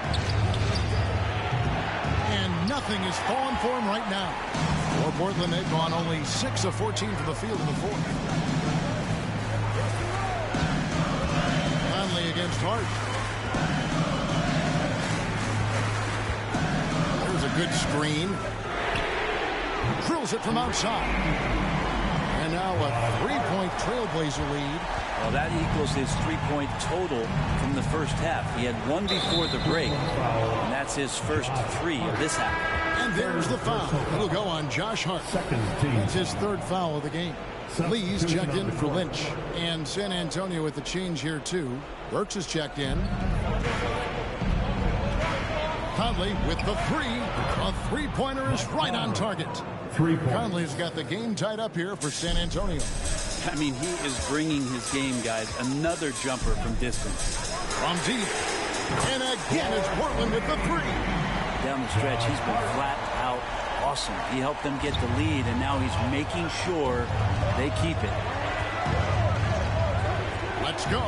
And nothing is falling for him right now. For Portland, they've gone only 6 of 14 from the field in the 4th. Against Hart. There's a good screen. Drills it from outside. And now a 3-point Trailblazer lead. Well, that equals his 3-point total from the first half. He had 1 before the break, and that's his first 3 of this half. And there's the foul. It'll go on Josh Hart. That's his 3rd foul of the game. Lee's checked in for Lynch. And San Antonio with the change here, too. Burks is checked in. Conley with the 3. A 3-pointer is right on target. Conley's got the game tied up here for San Antonio. I mean, he is bringing his game, guys. Another jumper from distance. From deep. And again, it's Portland with the 3. Down the stretch, he's been flat out awesome. He helped them get the lead, and now he's making sure they keep it. Let's go.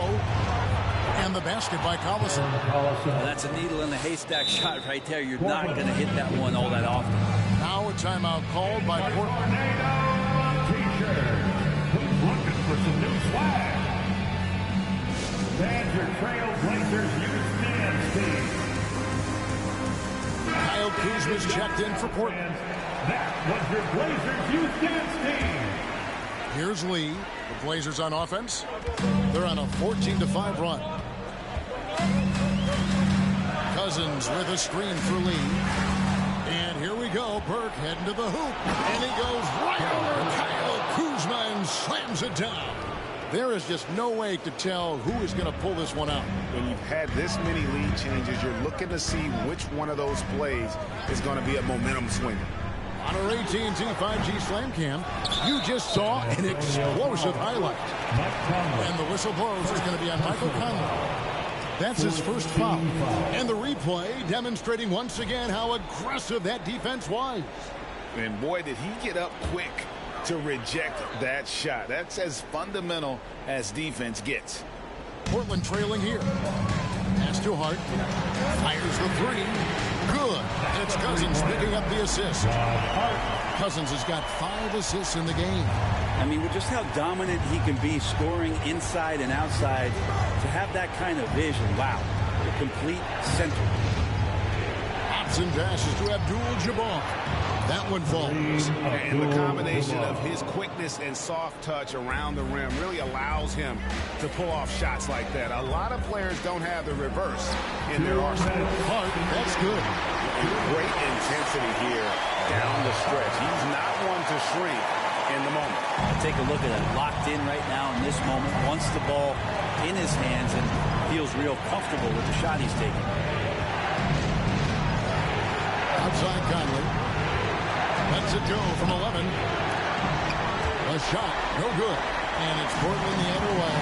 And the basket by Collison. Well, that's a needle in the haystack shot right there. You're not going to hit that one all that often. Now a timeout called by Portland. Who's looking for some new swag? There's your Trailblazers youth dance team. Kyle Kuzma's checked in for Portland. That was your Blazers youth dance team. Here's Lee. The Blazers on offense. They're on a 14-5 run. Cousins with a screen for Lee. And here we go. Burke heading to the hoop. And he goes right over Kyle Kuzma and slams it down. There is just no way to tell who is going to pull this one out. When you've had this many lead changes, you're looking to see which one of those plays is going to be a momentum swinger. On our AT&T 5G Slam Cam, you just saw an explosive highlight. And the whistle blows is going to be on Michael Conley. That's his first foul. And the replay demonstrating once again how aggressive that defense was. And boy, did he get up quick to reject that shot. That's as fundamental as defense gets. Portland trailing here. Pass to Hart. Fires the three. Good. And it's Cousins picking up the assist. Cousins has got 5 assists in the game. I mean, with just how dominant he can be scoring inside and outside, to have that kind of vision, wow, the complete center. Hobson passes to Abdul-Jabbar. That one falls. And the combination of his quickness and soft touch around the rim really allows him to pull off shots like that. A lot of players don't have the reverse in their arsenal. Hart, that's good. And great intensity here down the stretch. He's not one to shrink in the moment. Take a look at it. Locked in right now in this moment. Wants the ball in his hands and feels real comfortable with the shot he's taking. Outside Conley. Lets it go from 11. A shot, no good. And it's Portland the other way.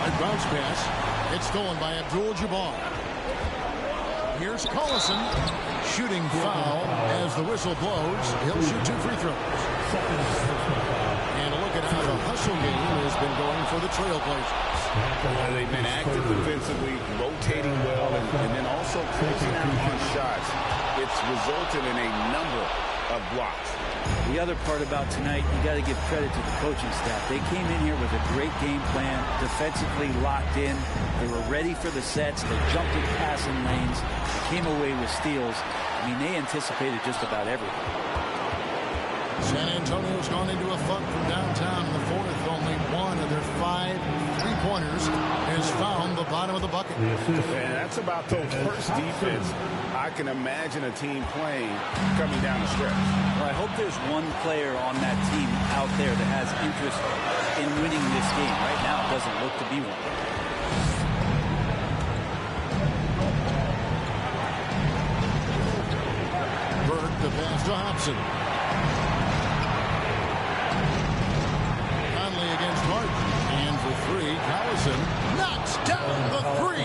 A bounce pass. It's stolen by Abdul-Jabbar. Here's Collison. Shooting foul as the whistle blows. He'll shoot 2 free throws. And a look at how the hustle game has been going for the Trailblazers. They've been active defensively, rotating well, and then also closing out on shots. It's resulted in a number of blocks. The other part about tonight, you got to give credit to the coaching staff. They came in here with a great game plan, defensively locked in. They were ready for the sets. They jumped in passing lanes, came away with steals. I mean, they anticipated just about everything. San Antonio's gone into a funk from downtown in the fourth. Only one of their 5 3-pointers has found the bottom of the bucket. And that's about the worst defense I can imagine a team playing coming down the stretch. Well, I hope there's one player on that team out there that has interest in winning this game. Right now, it doesn't look to be one. Burke, the pass to Hobson. Conley against Hart. And for 3, Collison knocks down the 3.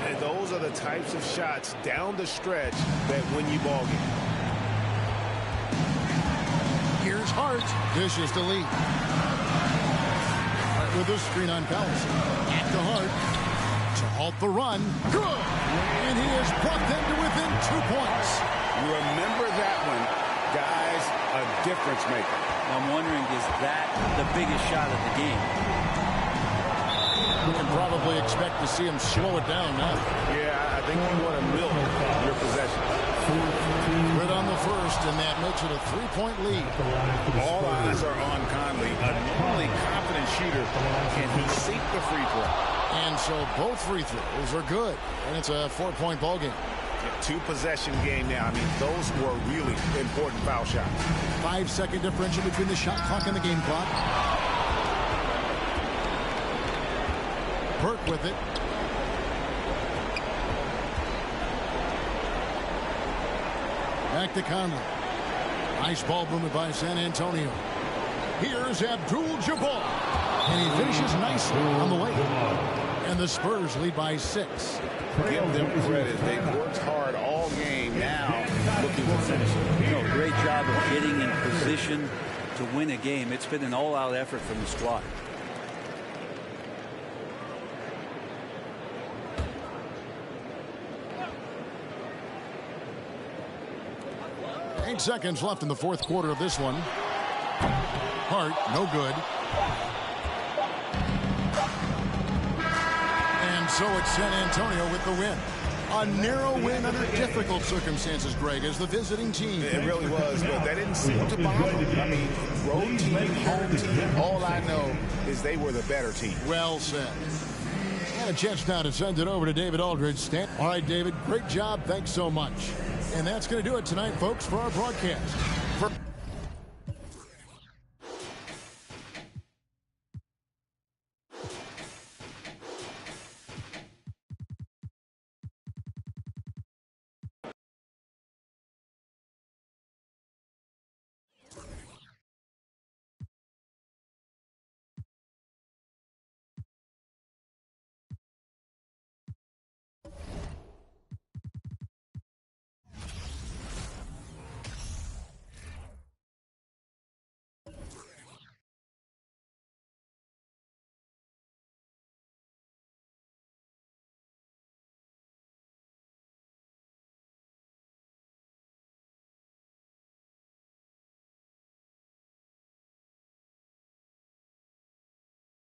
And those are the types of shots down the stretch that win you ball game. Here's Hart. Dishes to Lee. Hart with a screen on Collison. Back to Hart. To halt the run. Good. And he has brought them to within 2 points. Remember that one, guys, a difference maker. I'm wondering, is that the biggest shot of the game? You can probably expect to see him slow it down now. Yeah, I think you want to milk your possession. Good on the first, and that makes it a 3-point lead. All eyes are on Conley, a normally confident shooter. Can he sink the free throw? And so both free throws are good, and it's a 4-point ball game. 2-possession game now. I mean, those were really important foul shots. 5-second differential between the shot clock and the game clock. Burke with it. Back to Conley. Nice ball movement by San Antonio. Here's Abdul-Jabbar. And he finishes nicely on the way. And the Spurs lead by 6. Give them credit. They've worked hard all game. Now looking to finish it. Great job of getting in position to win a game. It's been an all-out effort from the squad. Eight seconds left in the fourth quarter of this one. Hart, no good. And so it's San Antonio with the win. A narrow win under difficult circumstances, Greg, as the visiting team. It really was, but that didn't seem to bother them. I mean, road team, home team, all I know is they were the better team. Well said. And a chance now to send it over to David Aldridge. All right, David, great job. Thanks so much. And that's going to do it tonight, folks, for our broadcast.